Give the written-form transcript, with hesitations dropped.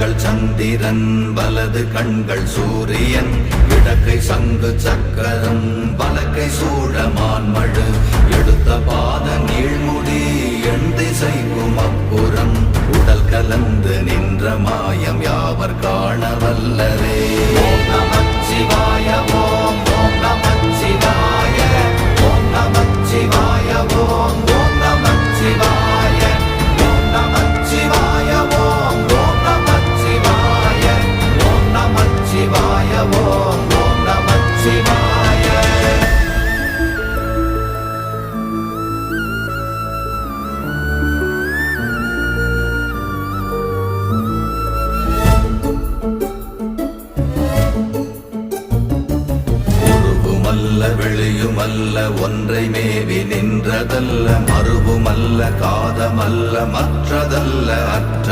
கண்கள் சந்திரன் வலது கண்கள் சூரியன் இடக்கை சங்கு சக்கரம் வலக்கை சூழமான்மழு எடுத்த பாத நீழ்முடி எண் திசைக்கும் அப்புறம் உடல் கலந்து நின்ற மாயம் யாவர் காண வல்லரே. ஓம் நமச்சிவாய ஓம் ஓம் நமச்சிவாய ஓம் நமச்சிவாய ஓம் ஓம் நமச்சிவாய ஓம் நமச்சிவாய ஓம் ஓம் நமச்சிவாய ஓம் நமச்சிவாய ஓம் ஓம் நமச்சிவாய. வெளியுமல்ல ஒன்றை மேவி நின்றதல்ல மறுவுமல்ல காதமல்ல மற்றதல்ல அற்ற